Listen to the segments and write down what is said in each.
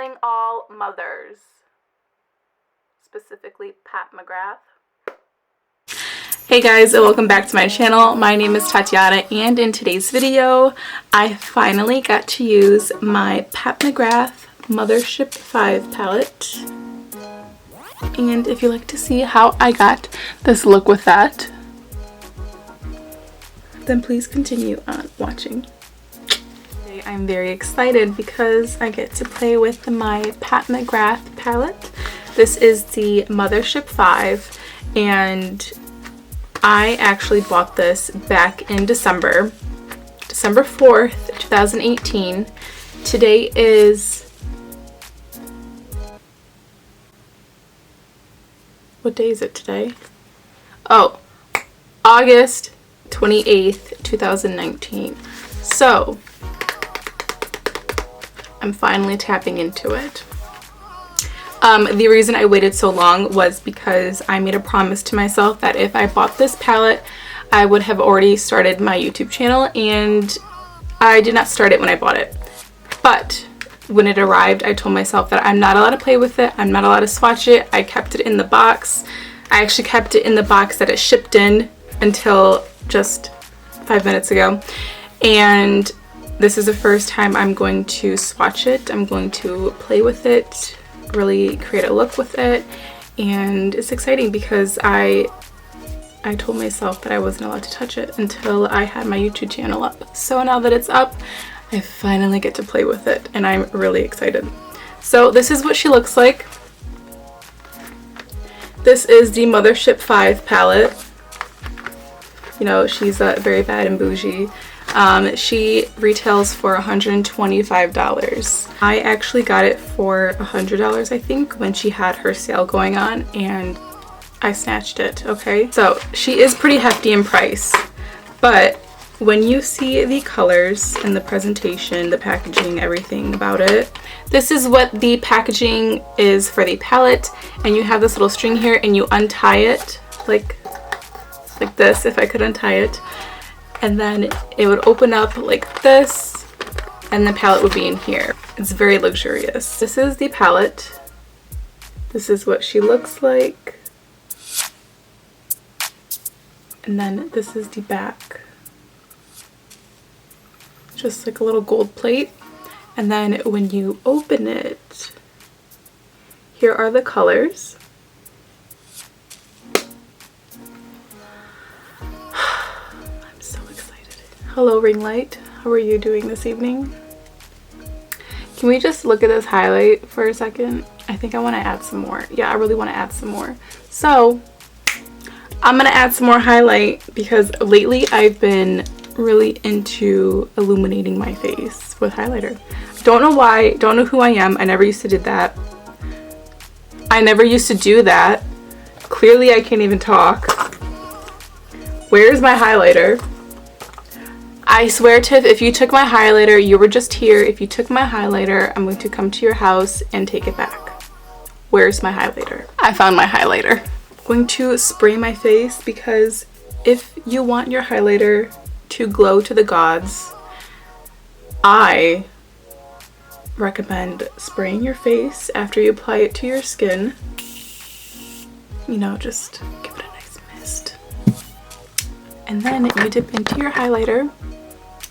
calling all mothers, specifically Pat McGrath. Hey guys, and welcome back to my channel. My name is Tatiana, and in today's video I finally got to use my Pat McGrath Mothership 5 palette. And if you'd like to see how I got this look with that, then please continue on watching. Today I'm very excited because I get to play with my Pat McGrath palette. This is the Mothership 5, and I actually bought this back in December 4th, 2018. Today is, what day is it today? Oh, August 28th, 2019. So, I'm finally tapping into it. The reason I waited so long was because I made a promise to myself that if I bought this palette, I would have already started my YouTube channel, and I did not start it when I bought it. But when it arrived, I told myself that I'm not allowed to play with it, I'm not allowed to swatch it. I kept it in the box. I actually kept it in the box that it shipped in until just 5 minutes ago. And this is the first time I'm going to swatch it. I'm going to play with it, really create a look with it, and it's exciting because I told myself that I wasn't allowed to touch it until I had my YouTube channel up. So now that it's up, I finally get to play with it, and I'm really excited. So this is what she looks like. This is the Mothership 5 palette. You know, she's very bad and bougie. She retails for $125. I actually got it for $100, I think, when she had her sale going on, and I snatched it, okay? So she is pretty hefty in price, but when you see the colors and the presentation, the packaging, everything about it, this is what the packaging is for the palette. And you have this little string here, and you untie it like this, if I could untie it, and then it would open up like this, and the palette would be in here. It's very luxurious. This is the palette. This is what she looks like, and then this is the back. Just like a little gold plate. And then when you open it, here are the colors. I'm so excited. Hello, ring light. How are you doing this evening? Can we just look at this highlight for a second? I think I want to add some more. Yeah, I really want to add some more. So I'm going to add some more highlight because lately I've been really into illuminating my face with highlighter. Don't know why, don't know who I am. I never used to do that. I never used to do that. Clearly I can't even talk. Where's my highlighter? I swear, Tiff, if you took my highlighter, you were just here. If you took my highlighter, I'm going to come to your house and take it back. Where's my highlighter? I found my highlighter. I'm going to spray my face because if you want your highlighter to glow to the gods, I recommend spraying your face after you apply it to your skin. You know, just give it a nice mist. And then you dip into your highlighter.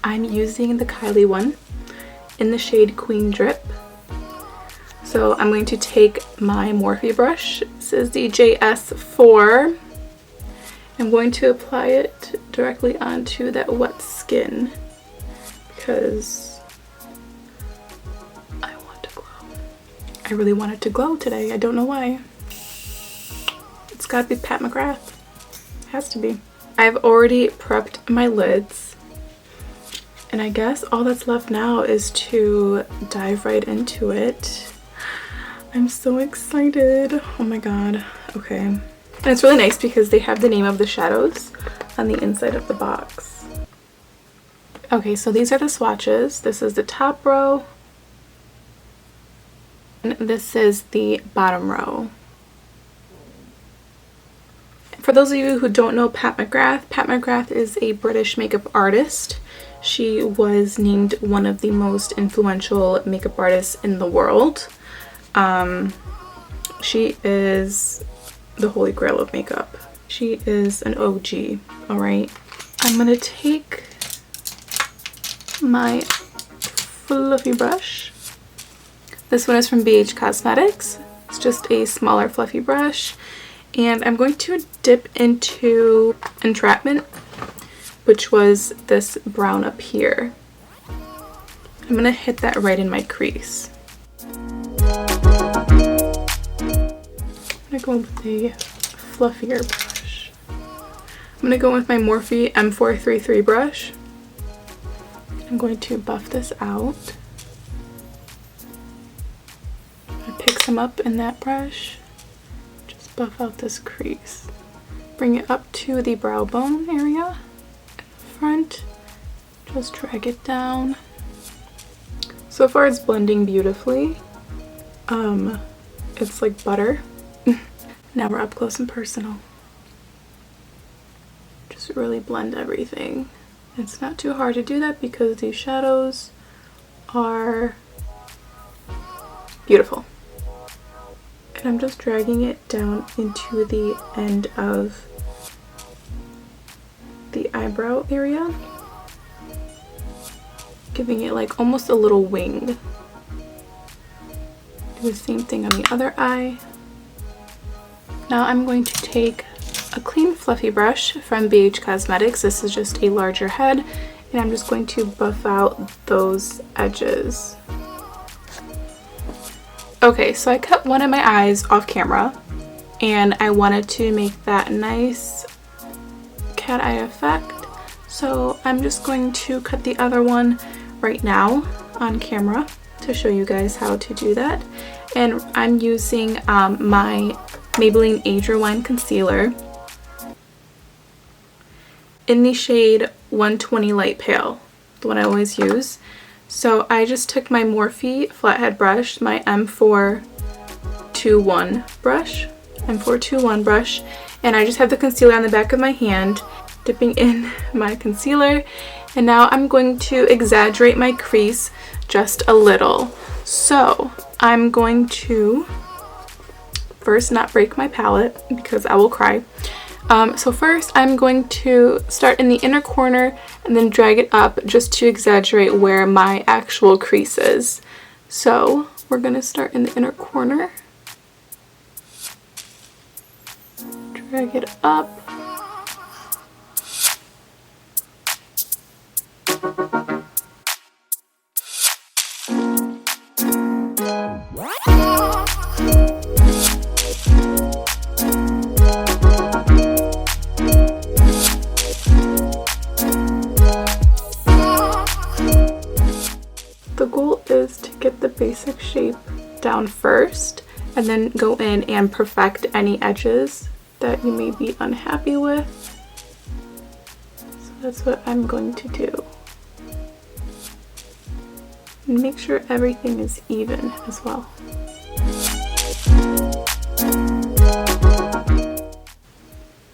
I'm using the Kylie one in the shade Queen Drip. So I'm going to take my Morphe brush. This is the JS4. I'm going to apply it directly onto that wet skin because I want to glow. I really want it to glow today. I don't know why. It's gotta be Pat McGrath. It has to be. I've already prepped my lids, and I guess all that's left now is to dive right into it. I'm so excited. Oh my god. Okay. And it's really nice because they have the name of the shadows on the inside of the box. Okay, so these are the swatches. This is the top row, and this is the bottom row. For those of you who don't know Pat McGrath is a British makeup artist. She was named one of the most influential makeup artists in the world. She is the holy grail of makeup. She is an OG, alright? I'm gonna take my fluffy brush. This one is from BH Cosmetics. It's just a smaller fluffy brush. And I'm going to dip into Entrapment, which was this brown up here. I'm gonna hit that right in my crease. I'm gonna go with a fluffier brush. I'm gonna go with my Morphe M433 brush. I'm going to buff this out. I pick some up in that brush. Just buff out this crease. Bring it up to the brow bone area in the front. Just drag it down. So far it's blending beautifully. It's like butter. Now we're up close and personal. Just really blend everything. It's not too hard to do that because these shadows are beautiful. And I'm just dragging it down into the end of the eyebrow area, giving it like almost a little wing. Do the same thing on the other eye. Now I'm going to take a clean fluffy brush from BH Cosmetics. This is just a larger head, and I'm just going to buff out those edges. Okay, so I cut one of my eyes off camera, and I wanted to make that nice cat eye effect. So I'm just going to cut the other one right now on camera to show you guys how to do that. And I'm using my Maybelline Age Rewind Concealer in the shade 120 Light Pale, the one I always use. So I just took my Morphe flathead brush, my M421 brush, and I just have the concealer on the back of my hand, dipping in my concealer. And now I'm going to exaggerate my crease just a little. So I'm going to first not break my palette because I will cry. So first I'm going to start in the inner corner and then drag it up just to exaggerate where my actual crease is. So we're going to start in the inner corner, drag it up, basic shape down first and then go in and perfect any edges that you may be unhappy with. So that's what I'm going to do. And make sure everything is even as well.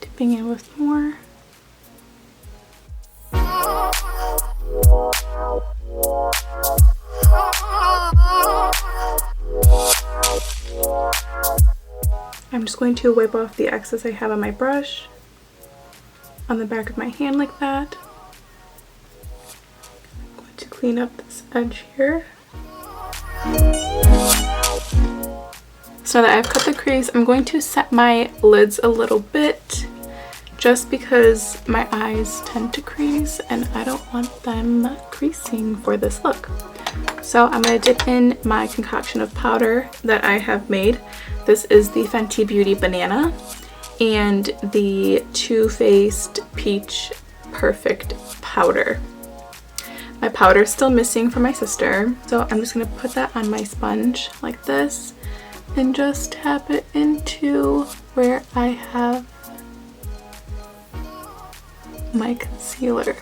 Dipping in with more. I'm just going to wipe off the excess I have on my brush on the back of my hand like that. I'm going to clean up this edge here. So now that I've cut the crease, I'm going to set my lids a little bit just because my eyes tend to crease and I don't want them creasing for this look. So I'm going to dip in my concoction of powder that I have made. This is the Fenty Beauty Banana and the Too Faced Peach Perfect Powder. My powder is still missing from my sister, so I'm just going to put that on my sponge like this and just tap it into where I have my concealer.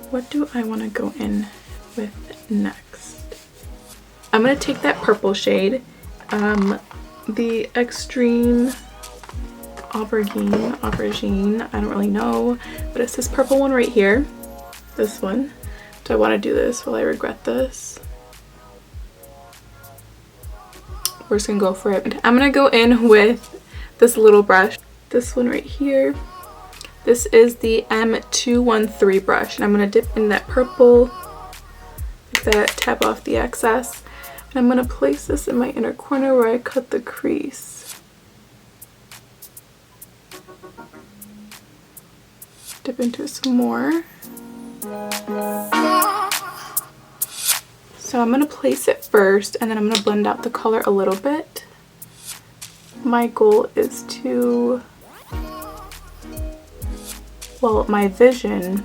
What do I want to go in with next? I'm going to take that purple shade, the Extreme Aubergine, I don't really know, but it's this purple one right here, this one. Do I want to do this? Will I regret this? we're just gonna go for it. I'm gonna go in with this little brush, this one right here. This is the M213 brush, and I'm gonna dip in that purple like that, tap off the excess, and I'm gonna place this in my inner corner where I cut the crease. Dip into some more. So I'm gonna place it first, and then I'm gonna blend out the color a little bit. My goal is to, well, my vision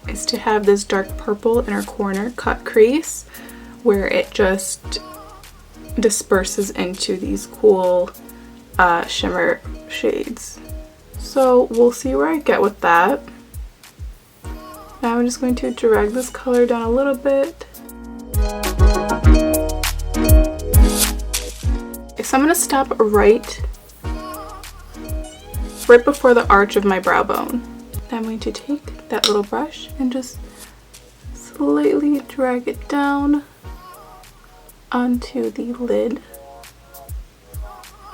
is to have this dark purple inner corner cut crease where it just disperses into these cool shimmer shades. So we'll see where I get with that. Now I'm just going to drag this color down a little bit. So I'm going to stop right before the arch of my brow bone. Now I'm going to take that little brush and just slightly drag it down onto the lid.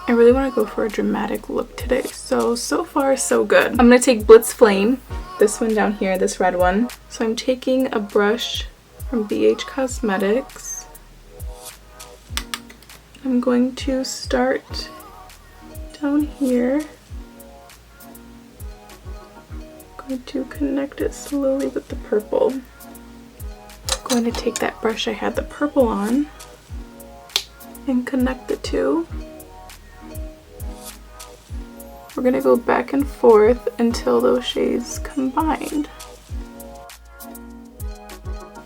I really want to go for a dramatic look today, so far so good. I'm going to take Blitz Flame, this one down here, this red one. So I'm taking a brush from BH Cosmetics. I'm going to start down here. I'm going to connect it slowly with the purple. I'm going to take that brush I had the purple on and connect the two. We're going to go back and forth until those shades combined.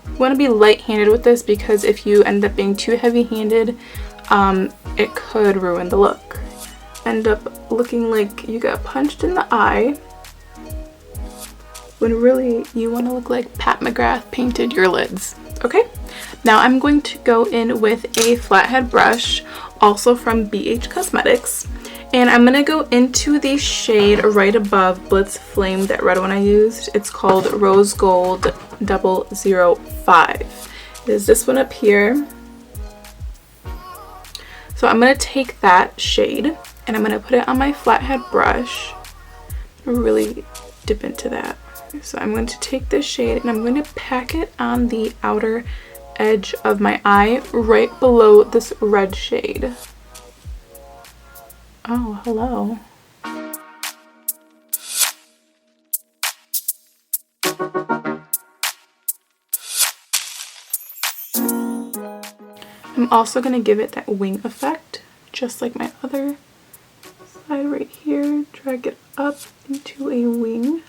You want to be light-handed with this because if you end up being too heavy-handed, it could ruin the look. End up looking like you got punched in the eye when really you want to look like Pat McGrath painted your lids. Okay, now I'm going to go in with a flathead brush, also from BH Cosmetics, and I'm going to go into the shade right above Blitz Flame, that red one I used. It's called Rose Gold 005. It is this one up here. So I'm going to take that shade and I'm going to put it on my flathead brush. Really dip into that. So I'm going to take this shade and I'm going to pack it on the outer edge of my eye right below this red shade. Oh, hello. I'm also going to give it that wing effect, just like my other side right here. Drag it up into a wing.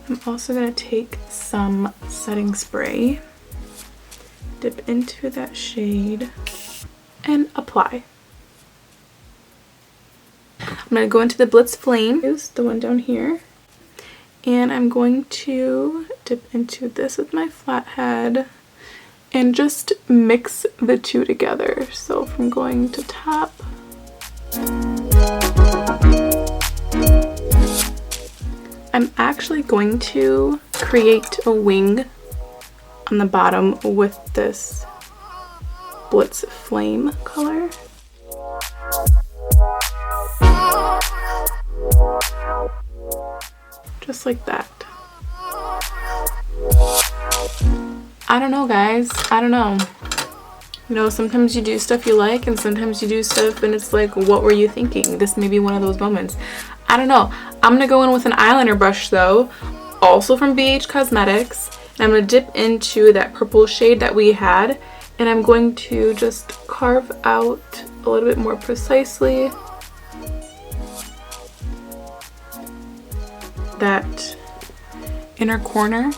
I'm also going to take some setting spray, dip into that shade, and apply. I'm going to go into the Blitz Flame, use the one down here, and I'm going to dip into this with my flathead and just mix the two together. So from going to top, I'm actually going to create a wing on the bottom with this Blitz Flame color. Just like that. I don't know, guys. I don't know. You know, sometimes you do stuff you like and sometimes you do stuff and it's like, what were you thinking? This may be one of those moments. I don't know. I'm going to go in with an eyeliner brush though, also from BH Cosmetics. And I'm going to dip into that purple shade that we had. And I'm going to just carve out a little bit more precisely that inner corner.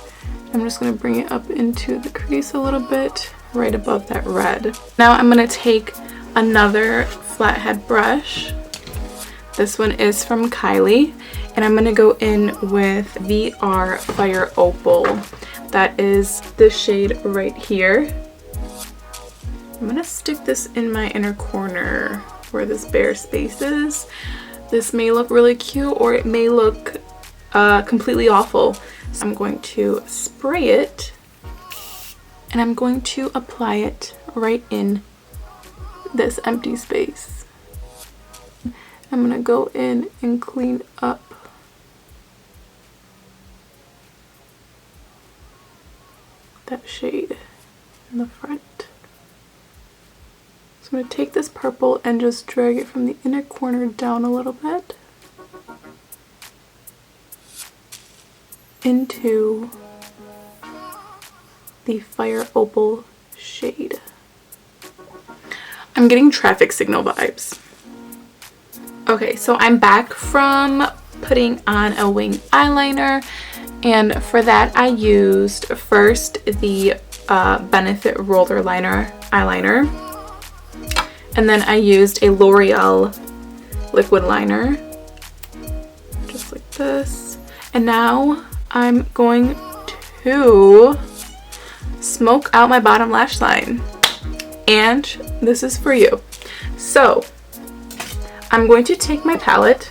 I'm just going to bring it up into the crease a little bit, right above that red. Now I'm going to take another flathead brush. This one is from Kylie, and I'm going to go in with VR Fire Opal. That is the shade right here. I'm going to stick this in my inner corner where this bare space is. This may look really cute or it may look completely awful. So I'm going to spray it and I'm going to apply it right in this empty space. I'm gonna go in and clean up that shade in the front. So I'm going to take this purple and just drag it from the inner corner down a little bit into the Fire Opal shade. I'm getting traffic signal vibes. Okay, so I'm back from putting on a wing eyeliner, and for that I used first the Benefit Roller Liner eyeliner, and then I used a L'Oreal liquid liner, just like this. And now I'm going to smoke out my bottom lash line, and this is for you. So I'm going to take my palette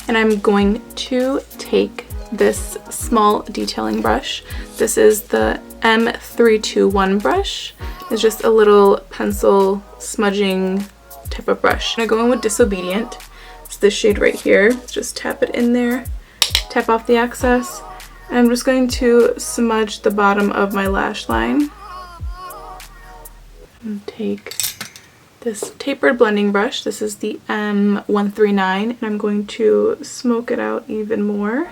and I'm going to take this small detailing brush. This is the M321 brush. It's just a little pencil smudging type of brush. I'm gonna go in with Disobedient. It's this shade right here. Just tap it in there, tap off the excess, and I'm just going to smudge the bottom of my lash line. And take this tapered blending brush. This is the M139, and I'm going to smoke it out even more.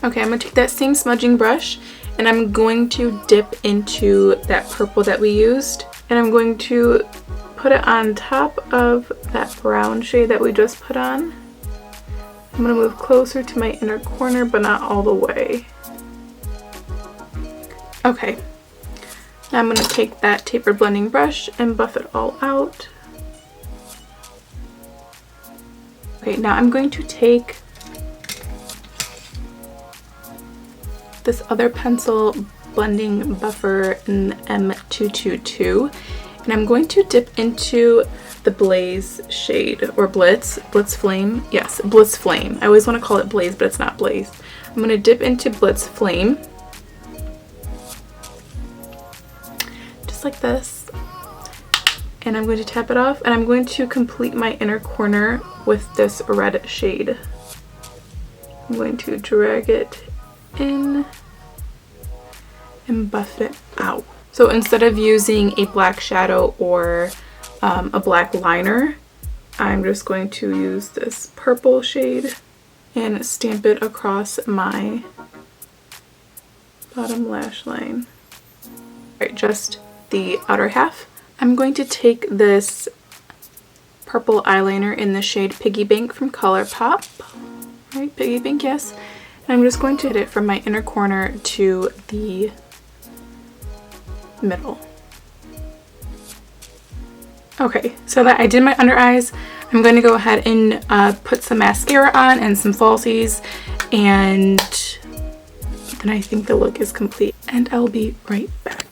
Okay, I'm going to take that same smudging brush and I'm going to dip into that purple that we used, and I'm going to put it on top of that brown shade that we just put on. I'm going to move closer to my inner corner, but not all the way. Okay. Now I'm going to take that tapered blending brush and buff it all out. Okay, now I'm going to take this other pencil blending buffer in M222, and I'm going to dip into the Blaze shade, or Blitz Flame. Yes, Blitz Flame. I always want to call it Blaze, but it's not Blaze. I'm going to dip into Blitz Flame. Like this, and I'm going to tap it off, and I'm going to complete my inner corner with this red shade. I'm going to drag it in and buff it out. So instead of using a black shadow or a black liner, I'm just going to use this purple shade and stamp it across my bottom lash line. Alright, just the outer half. I'm going to take this purple eyeliner in the shade Piggy Bank from ColourPop. Right, Piggy Bank, yes. And I'm just going to hit it from my inner corner to the middle. Okay, so that I did my under eyes, I'm going to go ahead and put some mascara on and some falsies, and then I think the look is complete, and I'll be right back.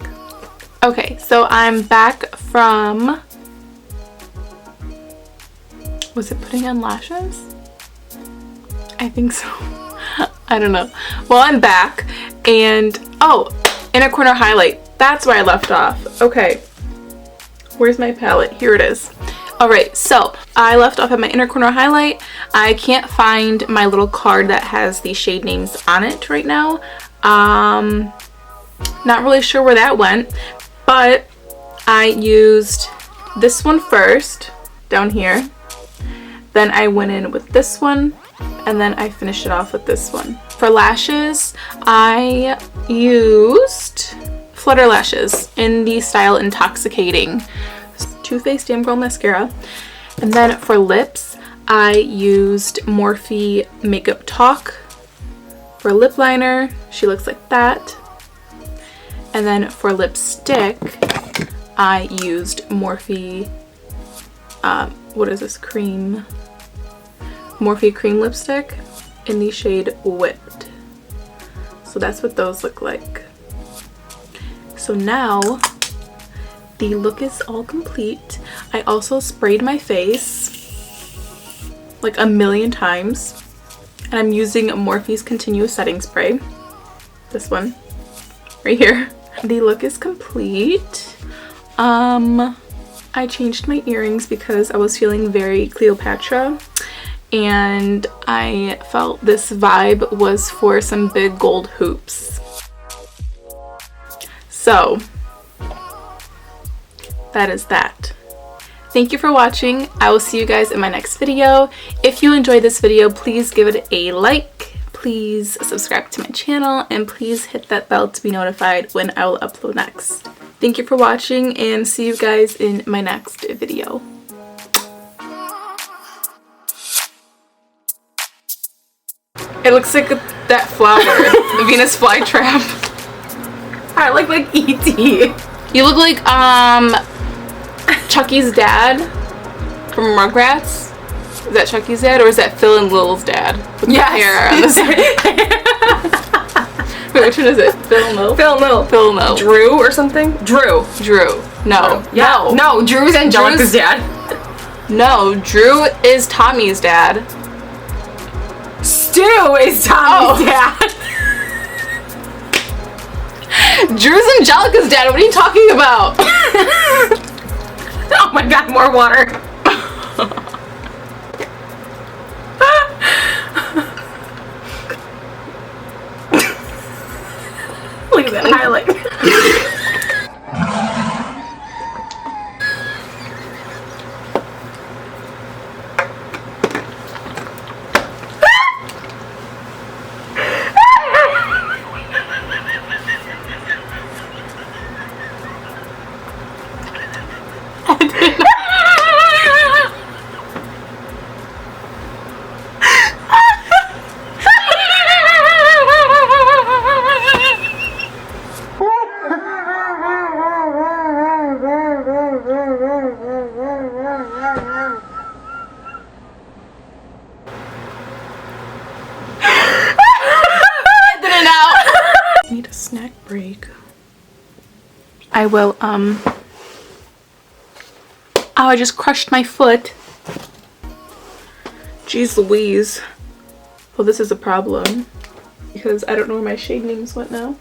Okay, so I'm back from, was it putting on lashes? I think so. I don't know. Well, I'm back, and oh, inner corner highlight. That's where I left off. Okay, where's my palette? Here it is. Alright, so I left off at my inner corner highlight. I can't find my little card that has the shade names on it right now. Not really sure where that went. But I used this one first, down here. Then I went in with this one, and then I finished it off with this one. For lashes, I used Flutter Lashes in the style Intoxicating. Too Faced Damn Girl Mascara. And then for lips, I used Morphe Makeup Talk. For lip liner, she looks like that. And then for lipstick, I used Morphe, what is this, cream? Morphe Cream Lipstick in the shade Whipped. So that's what those look like. So now, the look is all complete. I also sprayed my face like a million times. And I'm using Morphe's Continuous Setting Spray. This one right here. The look is complete. I changed my earrings because I was feeling very Cleopatra, and I felt this vibe was for some big gold hoops. So that is that. Thank you for watching. I will see you guys in my next video. If you enjoyed this video, please give it a like, please subscribe to my channel, and please hit that bell to be notified when I will upload next. Thank you for watching, and see you guys in my next video. It looks like that flower, the Venus flytrap. I look like E.T. You look like Chucky's dad from Rugrats. Is that Chucky's dad, or is that Phil and Lil's dad? With the hair on the side. Wait, which one is it? Phil and Lil? Phil, no. Phil, no. Drew or something? Drew. No. Yeah. No, Drew's Angelica's dad. No, Drew is Tommy's dad. Stu is Tommy's dad. Drew's Angelica's dad. What are you talking about? Oh my god, more water. Look at that highlight. Need a snack break. I will, oh, I just crushed my foot. Jeez Louise. Well, this is a problem because I don't know where my shade names went now.